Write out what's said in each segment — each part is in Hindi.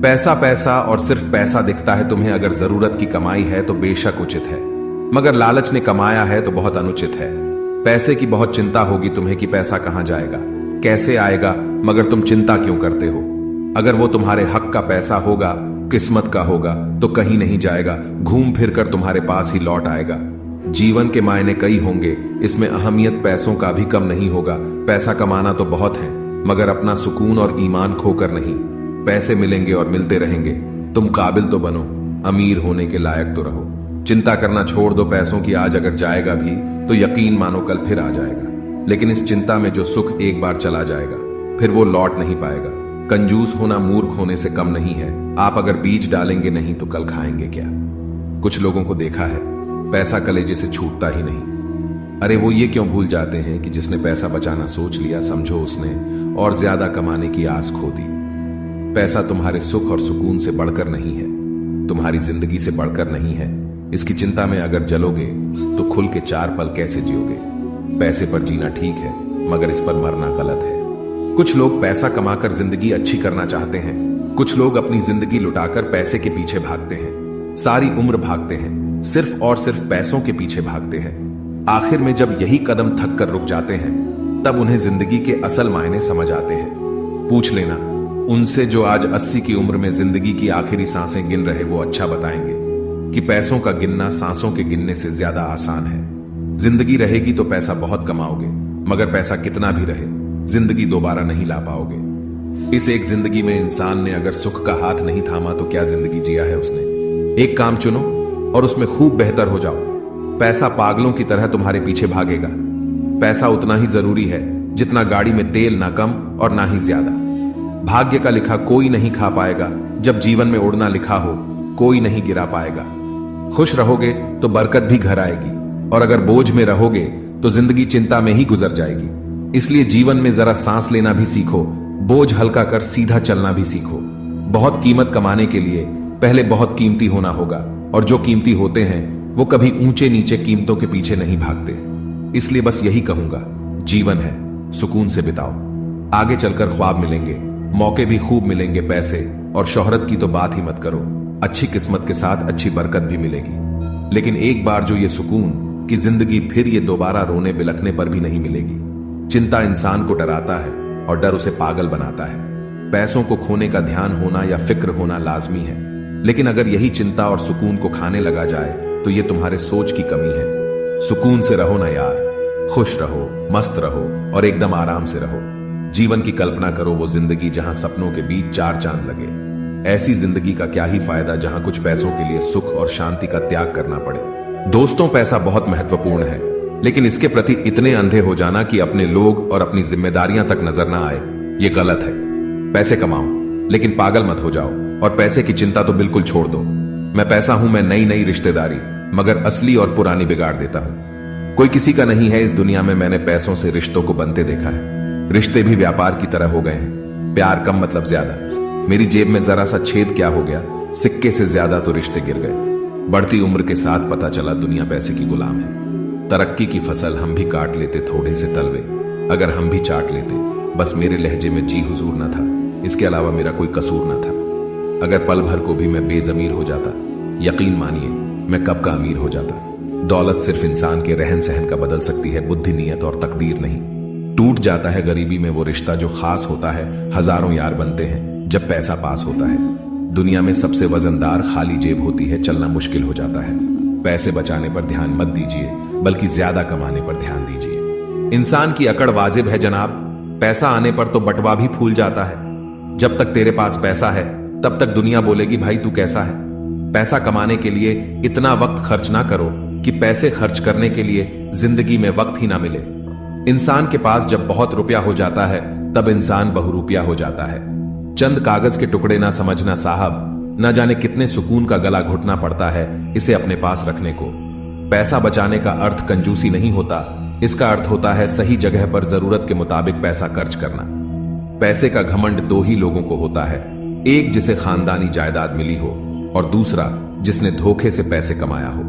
पैसा पैसा और सिर्फ पैसा दिखता है तुम्हें। अगर जरूरत की कमाई है तो बेशक उचित है, मगर लालच ने कमाया है तो बहुत अनुचित है। पैसे की बहुत चिंता होगी तुम्हें कि पैसा कहां जाएगा, कैसे आएगा, मगर तुम चिंता क्यों करते हो? अगर वो तुम्हारे हक का पैसा होगा, किस्मत का होगा, तो कहीं नहीं जाएगा, घूम फिर कर तुम्हारे पास ही लौट आएगा। जीवन के मायने कई होंगे, इसमें अहमियत पैसों का भी कम नहीं होगा। पैसा कमाना तो बहुत है, मगर अपना सुकून और ईमान खोकर नहीं। पैसे मिलेंगे और मिलते रहेंगे, तुम काबिल तो बनो, अमीर होने के लायक तो रहो। चिंता करना छोड़ दो, पैसों की आज अगर जाएगा भी तो यकीन मानो कल फिर आ जाएगा। लेकिन इस चिंता में जो सुख एक बार चला जाएगा फिर वो लौट नहीं पाएगा। कंजूस होना मूर्ख होने से कम नहीं है। आप अगर बीज डालेंगे नहीं तो कल खाएंगे क्या? कुछ लोगों को देखा है, पैसा कलेजे से छूटता ही नहीं। अरे वो ये क्यों भूल जाते हैं कि जिसने पैसा बचाना सोच लिया, समझो उसने और ज्यादा कमाने की आस खो दी। पैसा तुम्हारे सुख और सुकून से बढ़कर नहीं है, तुम्हारी जिंदगी से बढ़कर नहीं है। इसकी चिंता में अगर जलोगे तो खुल के 4 पल कैसे जियोगे? पैसे पर जीना ठीक है, मगर इस पर मरना गलत है। कुछ लोग पैसा कमाकर जिंदगी अच्छी करना चाहते हैं, कुछ लोग अपनी जिंदगी लुटाकर पैसे के पीछे भागते हैं। सारी उम्र भागते हैं, सिर्फ और सिर्फ पैसों के पीछे भागते हैं। आखिर में जब यही कदम थक कर रुक जाते हैं, तब उन्हें जिंदगी के असल मायने समझ आते हैं। पूछ लेना उनसे जो आज 80 की उम्र में जिंदगी की आखिरी सांसें गिन रहे, वो अच्छा बताएंगे कि पैसों का गिनना सांसों के गिनने से ज्यादा आसान है। जिंदगी रहेगी तो पैसा बहुत कमाओगे, मगर पैसा कितना भी रहे जिंदगी दोबारा नहीं ला पाओगे। इस एक जिंदगी में इंसान ने अगर सुख का हाथ नहीं थामा तो क्या जिंदगी जिया है उसने? एक काम चुनो और उसमें खूब बेहतर हो जाओ। पैसा पागलों की तरह तुम्हारे पीछे भागेगा। पैसा उतना ही जरूरी है जितना गाड़ी में तेल, ना कम और ना ही ज्यादा। भाग्य का लिखा कोई नहीं खा पाएगा, जब जीवन में उड़ना लिखा हो कोई नहीं गिरा पाएगा। खुश रहोगे तो बरकत भी घर आएगी, और अगर बोझ में रहोगे तो जिंदगी चिंता में ही गुजर जाएगी। इसलिए जीवन में जरा सांस लेना भी सीखो, बोझ हल्का कर सीधा चलना भी सीखो। बहुत कीमत कमाने के लिए पहले बहुत कीमती होना होगा, और जो कीमती होते हैं वो कभी ऊंचे नीचे कीमतों के पीछे नहीं भागते। इसलिए बस यही कहूंगा, जीवन है, सुकून से बिताओ। आगे चलकर ख्वाब मिलेंगे, मौके भी खूब मिलेंगे। पैसे और शोहरत की तो बात ही मत करो, अच्छी किस्मत के साथ अच्छी बरकत भी मिलेगी। लेकिन एक बार जो ये सुकून कि जिंदगी फिर ये दोबारा रोने बिलखने पर भी नहीं मिलेगी। चिंता इंसान को डराता है और डर उसे पागल बनाता है। पैसों को खोने का ध्यान होना या फिक्र होना लाजमी है, लेकिन अगर यही चिंता और सुकून को खाने लगा जाए तो ये तुम्हारे सोच की कमी है। सुकून से रहो ना यार, खुश रहो, मस्त रहो और एकदम आराम से रहो। जीवन की कल्पना करो, वो जिंदगी जहां सपनों के बीच 4 चांद लगे। ऐसी जिंदगी का क्या ही फायदा जहां कुछ पैसों के लिए सुख और शांति का त्याग करना पड़े। दोस्तों, पैसा बहुत महत्वपूर्ण है, लेकिन इसके प्रति इतने अंधे हो जाना कि अपने लोग और अपनी जिम्मेदारियां तक नजर ना आए, ये गलत है। पैसे कमाओ, लेकिन पागल मत हो जाओ, और पैसे की चिंता तो बिल्कुल छोड़ दो। मैं पैसा हूं, मैं नई नई रिश्तेदारी, मगर असली और पुरानी बिगाड़ देता हूं। कोई किसी का नहीं है इस दुनिया में मैंने पैसों से रिश्तों को बनते देखा है। रिश्ते भी व्यापार की तरह हो गए हैं, प्यार कम मतलब ज्यादा। मेरी जेब में जरा सा छेद क्या हो गया, सिक्के से ज्यादा तो रिश्ते गिर गए। बढ़ती उम्र के साथ पता चला दुनिया पैसे की गुलाम है। तरक्की की फसल हम भी काट लेते थोड़े से तलवे, अगर हम भी चाट लेते। बस मेरे लहजे में जी हुजूर न था, इसके अलावा मेरा कोई कसूर न था। अगर पल भर को भी मैं बेजमीर हो जाता, यकीन मानिए मैं कब का अमीर हो जाता। दौलत सिर्फ इंसान के रहन सहन का बदल सकती है, बुद्धि, नीयत और तकदीर नहीं। टूट जाता है गरीबी में वो रिश्ता जो खास होता है, हजारों यार बनते हैं जब पैसा पास होता है। दुनिया में सबसे वजनदार खाली जेब होती है, चलना मुश्किल हो जाता है। पैसे बचाने पर ध्यान मत दीजिए, बल्कि ज्यादा कमाने पर ध्यान दीजिए। इंसान की अकड़ वाजिब है जनाब, पैसा आने पर तो बटवा भी फूल जाता है। जब तक तेरे पास पैसा है तब तक दुनिया बोलेगी भाई तू कैसा है। पैसा कमाने के लिए इतना वक्त खर्च ना करो कि पैसे खर्च करने के लिए जिंदगी में वक्त ही ना मिले। इंसान के पास जब बहुत रुपया हो जाता है तब इंसान बहुरूपिया हो जाता है। चंद कागज के टुकड़े ना समझना साहब, न जाने कितने सुकून का गला घुटना पड़ता है इसे अपने पास रखने को। पैसा बचाने का अर्थ कंजूसी नहीं होता, इसका अर्थ होता है सही जगह पर जरूरत के मुताबिक पैसा खर्च करना। पैसे का घमंड 2 ही लोगों को होता है, एक जिसे खानदानी जायदाद मिली हो और दूसरा जिसने धोखे से पैसे कमाया हो।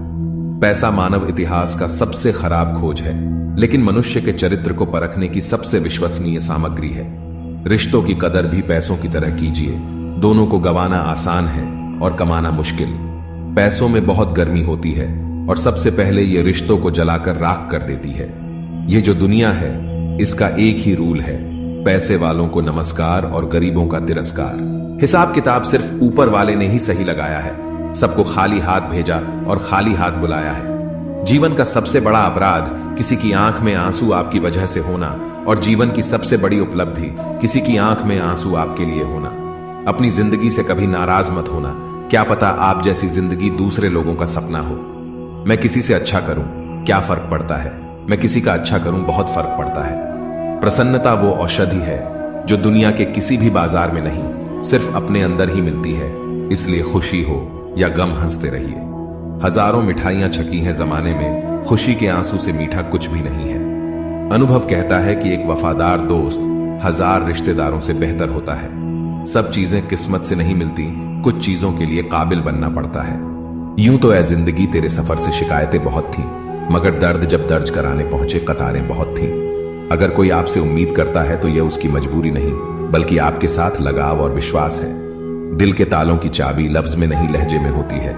पैसा मानव इतिहास का सबसे खराब खोज है, लेकिन मनुष्य के चरित्र को परखने की सबसे विश्वसनीय सामग्री है। रिश्तों की कदर भी पैसों की तरह कीजिए, दोनों को गंवाना आसान है और कमाना मुश्किल। पैसों में बहुत गर्मी होती है और सबसे पहले ये रिश्तों को जलाकर राख कर देती है। ये जो दुनिया है इसका एक ही रूल है, पैसे वालों को नमस्कार और गरीबों का तिरस्कार। हिसाब किताब सिर्फ ऊपर वाले ने ही सही लगाया है, सबको खाली हाथ भेजा और खाली हाथ बुलाया है। जीवन का सबसे बड़ा अपराध किसी की आंख में आंसू आपकी वजह से होना और जीवन की सबसे बड़ी उपलब्धि किसी की आंख में आंसू आपके लिए होना। अपनी जिंदगी से कभी नाराज मत होना, क्या पता आप जैसी जिंदगी दूसरे लोगों का सपना हो। मैं किसी से अच्छा करूं, क्या फर्क पड़ता है, मैं किसी का अच्छा करूं, बहुत फर्क पड़ता है। प्रसन्नता वो औषधि है जो दुनिया के किसी भी बाजार में नहीं, सिर्फ अपने अंदर ही मिलती है। इसलिए खुशी हो या गम हंसते रहिए। हजारों मिठाइयां छकी हैं जमाने में, खुशी के आंसू से मीठा कुछ भी नहीं है। अनुभव कहता है कि एक वफादार दोस्त 1000 रिश्तेदारों से बेहतर होता है। सब चीजें किस्मत से नहीं मिलती, कुछ चीजों के लिए काबिल बनना पड़ता है। यूं तो ऐ जिंदगी तेरे सफर से शिकायतें बहुत थीं, मगर दर्द जब दर्ज कराने पहुंचे कतारें बहुत थीं। अगर कोई आपसे उम्मीद करता है तो यह उसकी मजबूरी नहीं, बल्कि आपके साथ लगाव और विश्वास है। दिल के तालों की चाबी लफ्ज में नहीं लहजे में होती है।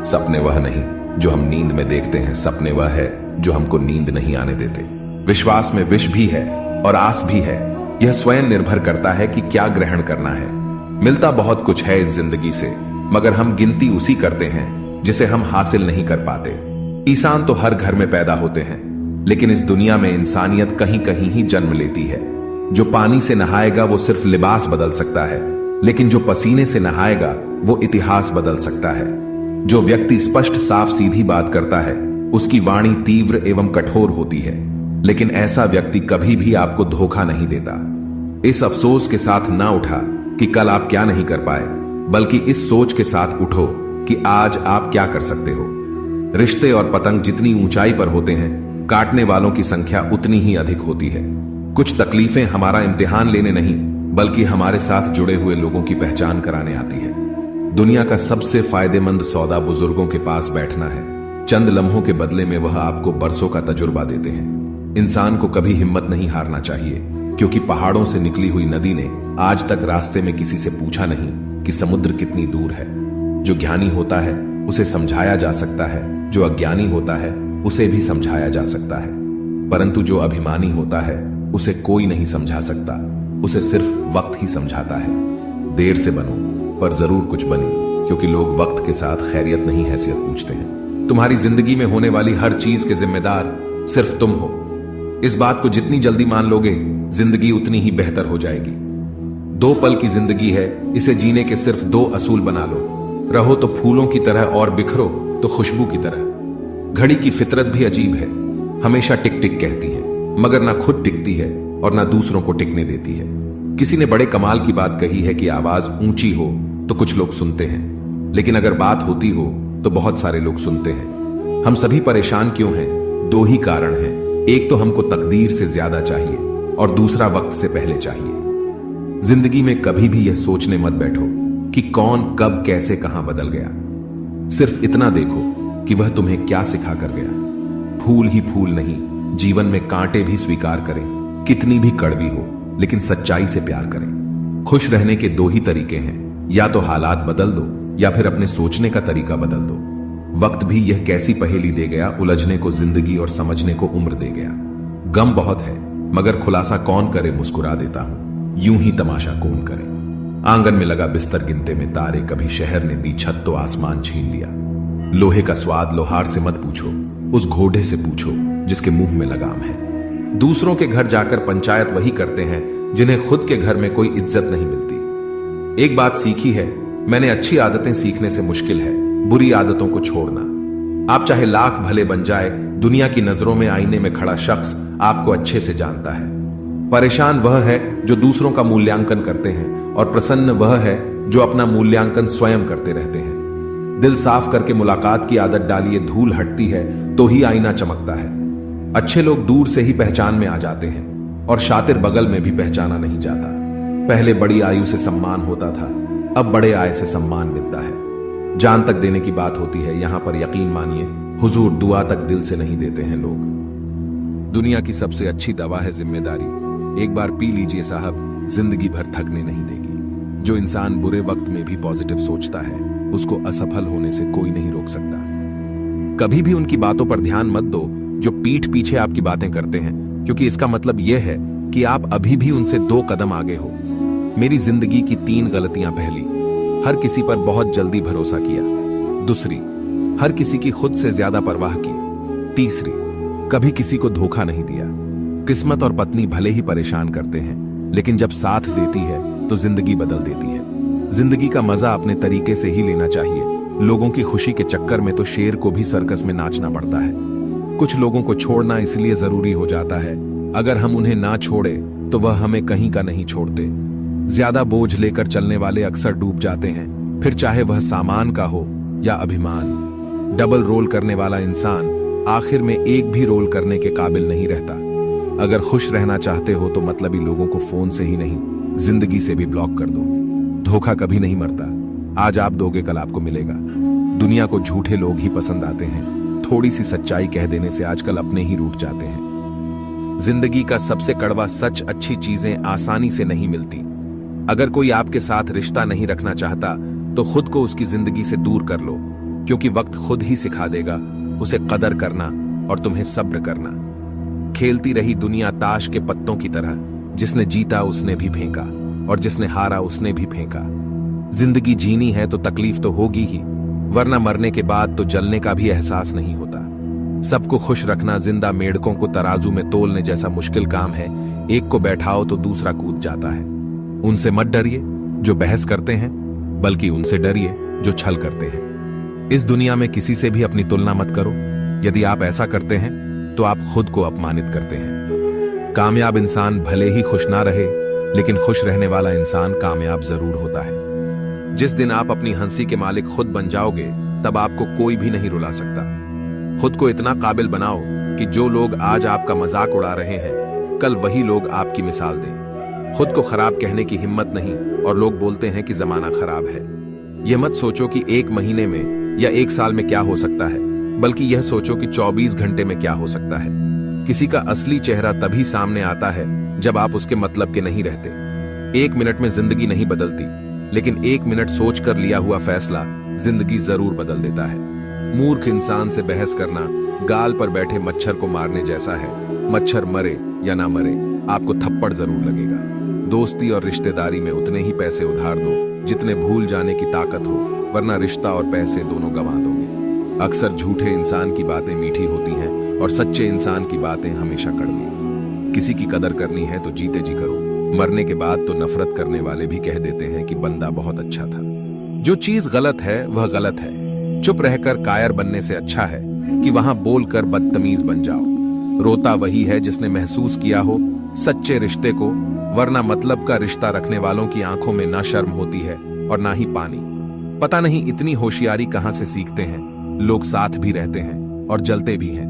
सपने वह नहीं जो हम नींद में देखते हैं, सपने वह है जो हमको नींद नहीं आने देते। विश्वास में विष भी है और आस भी है, यह स्वयं निर्भर करता है कि क्या ग्रहण करना है। मिलता बहुत कुछ है इस जिंदगी से, मगर हम गिनती उसी करते हैं जिसे हम हासिल नहीं कर पाते। इंसान तो हर घर में पैदा होते हैं, लेकिन इस दुनिया में इंसानियत कहीं कहीं ही जन्म लेती है। जो पानी से नहाएगा वो सिर्फ लिबास बदल सकता है, लेकिन जो पसीने से नहाएगा वो इतिहास बदल सकता है। जो व्यक्ति स्पष्ट साफ सीधी बात करता है उसकी वाणी तीव्र एवं कठोर होती है, लेकिन ऐसा व्यक्ति कभी भी आपको धोखा नहीं देता। इस अफसोस के साथ ना उठा कि कल आप क्या नहीं कर पाए, बल्कि इस सोच के साथ उठो कि आज आप क्या कर सकते हो। रिश्ते और पतंग जितनी ऊंचाई पर होते हैं, काटने वालों की संख्या उतनी ही अधिक होती है। कुछ तकलीफें हमारा इम्तिहान लेने नहीं, बल्कि हमारे साथ जुड़े हुए लोगों की पहचान कराने आती है। दुनिया का सबसे फायदेमंद सौदा बुजुर्गों के पास बैठना है। चंद लम्हों के बदले में वह आपको बरसों का तजुर्बा देते हैं। इंसान को कभी हिम्मत नहीं हारना चाहिए, क्योंकि पहाड़ों से निकली हुई नदी ने आज तक रास्ते में किसी से पूछा नहीं कि समुद्र कितनी दूर है। जो ज्ञानी होता है उसे समझाया जा सकता है, जो अज्ञानी होता है उसे भी समझाया जा सकता है, परंतु जो अभिमानी होता है उसे कोई नहीं समझा सकता, उसे सिर्फ वक्त ही समझाता है। देर से बनो पर जरूर कुछ बनी, क्योंकि लोग वक्त के साथ खैरियत नहीं हैसियत पूछते हैं। तुम्हारी जिंदगी में होने वाली हर चीज के जिम्मेदार सिर्फ तुम हो। इस बात को जितनी जल्दी मान लोगे, जिंदगी उतनी ही बेहतर हो जाएगी। 2 पल की जिंदगी है, इसे जीने के सिर्फ 2 असूल बना लो। रहो तो फूलों की तरह और बिखरो तो खुशबू की तरह। घड़ी की फितरत भी अजीब है, हमेशा टिक टिक कहती है, मगर ना खुद टिकती है और ना दूसरों को टिकने देती है। किसी ने बड़े कमाल की बात कही है कि आवाज ऊंची हो तो कुछ लोग सुनते हैं, लेकिन अगर बात होती हो तो बहुत सारे लोग सुनते हैं। हम सभी परेशान क्यों हैं? 2 ही कारण हैं। एक तो हमको तकदीर से ज्यादा चाहिए और दूसरा वक्त से पहले चाहिए। जिंदगी में कभी भी यह सोचने मत बैठो कि कौन कब कैसे कहां बदल गया। सिर्फ इतना देखो कि वह तुम्हें क्या सिखा कर गया। फूल ही फूल नहीं, जीवन में कांटे भी स्वीकार करें, कितनी भी कड़वी हो, लेकिन सच्चाई से प्यार करें। खुश रहने के 2 ही तरीके हैं, या तो हालात बदल दो या फिर अपने सोचने का तरीका बदल दो। वक्त भी यह कैसी पहेली दे गया, उलझने को जिंदगी और समझने को उम्र दे गया। गम बहुत है, मगर खुलासा कौन करे, मुस्कुरा देता हूं, यूं ही तमाशा कौन करे। आंगन में लगा बिस्तर गिनते में तारे, कभी शहर ने दी छत तो आसमान छीन लिया। लोहे का स्वाद लोहार से मत पूछो, उस घोड़े से पूछो जिसके मुंह में लगाम है। दूसरों के घर जाकर पंचायत वही करते हैं जिन्हें खुद के घर में कोई इज्जत नहीं मिलती। एक बात सीखी है मैंने, अच्छी आदतें सीखने से मुश्किल है बुरी आदतों को छोड़ना। आप चाहे लाख भले बन जाए, दुनिया की नजरों में आईने में खड़ा शख्स आपको अच्छे से जानता है। परेशान वह है जो दूसरों का मूल्यांकन करते हैं और प्रसन्न वह है जो अपना मूल्यांकन स्वयं करते रहते हैं। दिल साफ करके मुलाकात की आदत डालिए, धूल हटती है तो ही आईना चमकता है। अच्छे लोग दूर से ही पहचान में आ जाते हैं और शातिर बगल में भी पहचाना नहीं जाता। पहले बड़ी आयु से सम्मान होता था, अब बड़े आय से सम्मान मिलता है। जान तक देने की बात होती है, यहां पर यकीन मानिए हुजूर दुआ तक दिल से नहीं देते हैं लोग। दुनिया की सबसे अच्छी दवा है जिम्मेदारी। एक बार पी लीजिए साहब, जिंदगी भर थकने नहीं देगी। जो इंसान बुरे वक्त में भी पॉजिटिव सोचता है उसको असफल होने से कोई नहीं रोक सकता। कभी भी उनकी बातों पर ध्यान मत दो जो पीठ पीछे आपकी बातें करते हैं, क्योंकि इसका मतलब यह है कि आप अभी भी उनसे 2 कदम आगे हो। मेरी जिंदगी की 3 गलतियां। पहली, हर किसी पर बहुत जल्दी भरोसा किया। दूसरी, हर किसी की खुद से ज्यादा परवाह की। तीसरी, कभी किसी को धोखा नहीं दिया। किस्मत और पत्नी भले ही परेशान करते हैं, लेकिन जब साथ देती है तो जिंदगी बदल देती है। जिंदगी का मजा अपने तरीके से ही लेना चाहिए। लोगों की खुशी के चक्कर में तो शेर को भी सर्कस में नाचना पड़ता है। कुछ लोगों को छोड़ना इसलिए जरूरी हो जाता है, अगर हम उन्हें ना छोड़े तो वह हमें कहीं का नहीं छोड़ते। ज्यादा बोझ लेकर चलने वाले अक्सर डूब जाते हैं, फिर चाहे वह सामान का हो या अभिमान। डबल रोल करने वाला इंसान आखिर में एक भी रोल करने के काबिल नहीं रहता। अगर खुश रहना चाहते हो तो मतलबी लोगों को फोन से ही नहीं, जिंदगी से भी ब्लॉक कर दो। धोखा कभी नहीं मरता। आज आप दोगे, कल आपको मिलेगा। दुनिया को झूठे लोग ही पसंद आते हैं। थोड़ी सी सच्चाई कह देने से आजकल अपने ही रूठ जाते हैं। जिंदगी का सबसे कड़वा सच, अच्छी चीजें आसानी से नहीं मिलती। अगर कोई आपके साथ रिश्ता नहीं रखना चाहता तो खुद को उसकी जिंदगी से दूर कर लो, क्योंकि वक्त खुद ही सिखा देगा उसे कदर करना और तुम्हें सब्र करना। खेलती रही दुनिया ताश के पत्तों की तरह, जिसने जीता उसने भी फेंका और जिसने हारा उसने भी फेंका। जिंदगी जीनी है तो तकलीफ तो होगी ही, वरना मरने के बाद तो जलने का भी एहसास नहीं होता। सबको खुश रखना जिंदा मेंढकों को तराजू में तोलने जैसा मुश्किल काम है। एक को बैठाओ तो दूसरा कूद जाता है। उनसे मत डरिए जो बहस करते हैं, बल्कि उनसे डरिए जो छल करते हैं। इस दुनिया में किसी से भी अपनी तुलना मत करो। यदि आप ऐसा करते हैं तो आप खुद को अपमानित करते हैं। कामयाब इंसान भले ही खुश ना रहे, लेकिन खुश रहने वाला इंसान कामयाब जरूर होता है। जिस दिन आप अपनी हंसी के मालिक खुद बन जाओगे, तब आपको कोई भी नहीं रुला सकता। खुद को इतना काबिल बनाओ कि जो लोग आज आपका मजाक उड़ा रहे हैं, कल वही लोग आपकी मिसाल दें। खुद को खराब कहने की हिम्मत नहीं, और लोग बोलते हैं कि जमाना खराब है। यह मत सोचो कि 1 महीने में या 1 साल में क्या हो सकता है, बल्कि यह सोचो कि 24 घंटे में क्या हो सकता है। किसी का असली चेहरा तभी सामने आता है जब आप उसके मतलब के नहीं रहते। 1 मिनट में जिंदगी नहीं बदलती, लेकिन 1 मिनट सोच कर लिया हुआ फैसला जिंदगी जरूर बदल देता है। मूर्ख इंसान से बहस करना गाल पर बैठे मच्छर को मारने जैसा है। मच्छर मरे या ना मरे, आपको थप्पड़ जरूर लगेगा। दोस्ती और रिश्तेदारी में उतने ही पैसे उधार दो जितने भूल जाने की ताकत हो, वरना रिश्ता और पैसे दोनों गंवा दोगे। अक्सर झूठे इंसान की बातें मीठी होती हैं और सच्चे इंसान की बातें हमेशा कड़वी। किसी की कदर करनी है तो जीते जी करो। मरने के बाद तो नफरत करने वाले भी कह देते हैं कि बंदा बहुत अच्छा था। जो चीज गलत है वह गलत है। चुप रहकर कायर बनने से अच्छा है कि वहां बोलकर बदतमीज बन जाओ। रोता वही है जिसने महसूस किया हो सच्चे रिश्ते को, वरना मतलब का रिश्ता रखने वालों की आंखों में ना शर्म होती है और ना ही पानी। पता नहीं इतनी होशियारी कहां से सीखते हैं। लोग साथ भी रहते हैं और जलते भी हैं।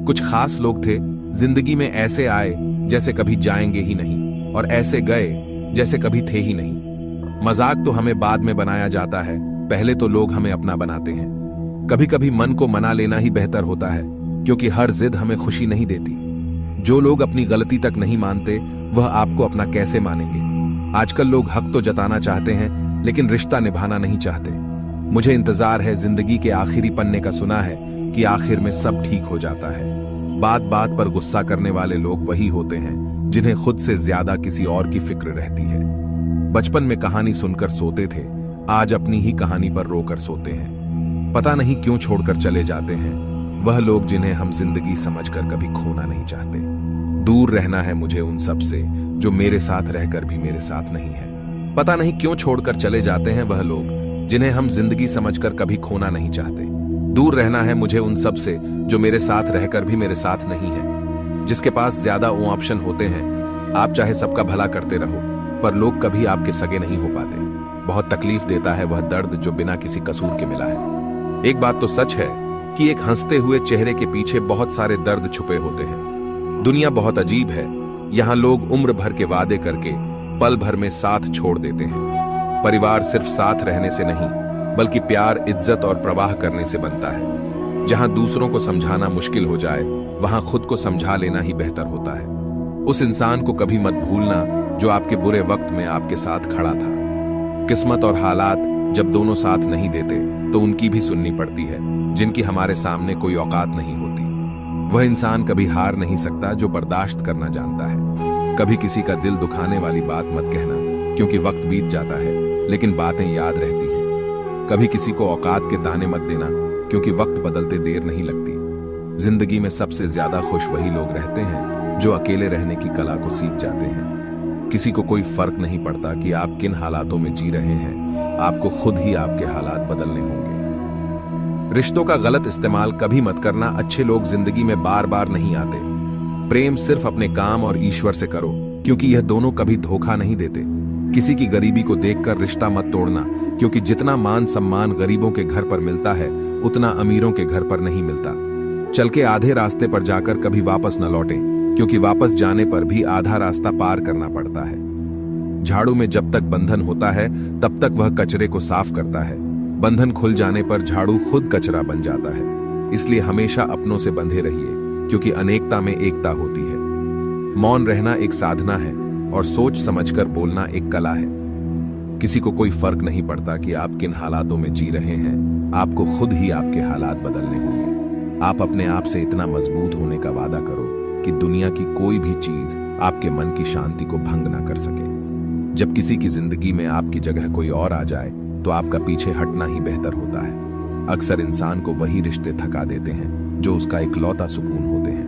कुछ खास लोग थे, जिंदगी में ऐसे आए जैसे कभी जाएंगे ही नहीं, और ऐसे गए जैसे कभी थे ही नहीं। मजाक तो हमें बाद में बनाया जाता है, पहले तो लोग हमें अपना बनाते हैं। कभी कभी मन को मना लेना ही बेहतर होता है, क्योंकि हर जिद हमें खुशी नहीं देती। जो लोग अपनी गलती तक नहीं मानते, वह आपको अपना कैसे मानेंगे। आजकल लोग हक तो जताना चाहते हैं, लेकिन रिश्ता निभाना नहीं चाहते। मुझे इंतजार है जिंदगी के आखिरी पन्ने का, सुना है कि आखिर में सब ठीक हो जाता है। बात बात पर गुस्सा करने वाले लोग वही होते हैं जिन्हें खुद से ज्यादा किसी और की फिक्र रहती है। बचपन में कहानी सुनकर सोते थे, आज अपनी ही कहानी पर रोकर सोते हैं। पता नहीं क्यों छोड़कर चले जाते हैं वह लोग जिन्हें हम जिंदगी समझकर कभी खोना नहीं चाहते। दूर रहना है मुझे उन सब से जो मेरे साथ रहकर भी मेरे साथ नहीं है। पता नहीं क्यों छोड़कर चले जाते हैं वह लोग जिन्हें हम जिंदगी समझकर कभी खोना नहीं चाहते। दूर रहना है मुझे उन सब से जो मेरे साथ रहकर भी मेरे साथ नहीं है। जिसके पास ज्यादा ऑप्शन होते हैं, आप चाहे सबका भला करते रहो, पर लोग कभी आपके सगे नहीं हो पाते। बहुत तकलीफ देता है वह दर्द जो बिना किसी कसूर के मिला है। एक बात तो सच है कि एक हंसते हुए चेहरे के पीछे बहुत सारे दर्द छुपे होते हैं। दुनिया बहुत अजीब है। यहाँ लोग उम्र भर के वादे करके पल भर में साथ छोड़ देते हैं। परिवार सिर्फ साथ रहने से नहीं, बल्कि प्यार, इज्जत और प्रवाह करने से बनता है। जहां दूसरों को समझाना मुश्किल हो जाए, वहां खुद को समझा लेना ही बेहतर होता है। उस इंसान को कभी मत भूलना जो आपके बुरे वक्त में आपके साथ खड़ा था। किस्मत और हालात जब दोनों साथ नहीं देते तो उनकी भी सुननी पड़ती है। जिनकी हमारे सामने कोई औकात नहीं होती। वह इंसान कभी हार नहीं सकता जो बर्दाश्त करना जानता है। कभी किसी का दिल दुखाने वाली बात मत कहना, क्योंकि वक्त बीत जाता है लेकिन बातें याद रहती हैं। कभी किसी को औकात के ताने मत देना, क्योंकि वक्त बदलते देर नहीं लगती। जिंदगी में सबसे ज्यादा खुश वही लोग रहते हैं जो अकेले रहने की कला को सीख जाते हैं। किसी को कोई फर्क नहीं पड़ता कि आप किन हालातों में जी रहे हैं, आपको खुद ही आपके हालात बदलने होंगे। रिश्तों का गलत इस्तेमाल कभी मत करना। अच्छे लोग जिंदगी में बार बार नहीं आते। प्रेम सिर्फ अपने काम और ईश्वर से करो, क्योंकि यह दोनों कभी धोखा नहीं देते। किसी की गरीबी को देखकर रिश्ता मत तोड़ना, क्योंकि जितना मान सम्मान गरीबों के घर पर मिलता है उतना अमीरों के घर पर नहीं मिलता। चल के आधे रास्ते पर जाकर कभी वापस न लौटें, क्योंकि वापस जाने पर भी आधा रास्ता पार करना पड़ता है। झाड़ू में जब तक बंधन होता है तब तक वह कचरे को साफ करता है। बंधन खुल जाने पर झाड़ू खुद कचरा बन जाता है। इसलिए हमेशा अपनों से बंधे रहिए, क्योंकि अनेकता में एकता होती है। मौन रहना एक साधना है और सोच समझकर बोलना एक कला है। किसी को कोई फर्क नहीं पड़ता कि आप किन हालातों में जी रहे हैं, आपको खुद ही आपके हालात बदलने होंगे। आप अपने आप से इतना मजबूत होने का वादा करो कि दुनिया की कोई भी चीज आपके मन की शांति को भंग ना कर सके। जब किसी की जिंदगी में आपकी जगह कोई और आ जाए तो आपका पीछे हटना ही बेहतर होता है। अक्सर इंसान को वही रिश्ते थका देते हैं जो उसका इकलौता सुकून होते हैं।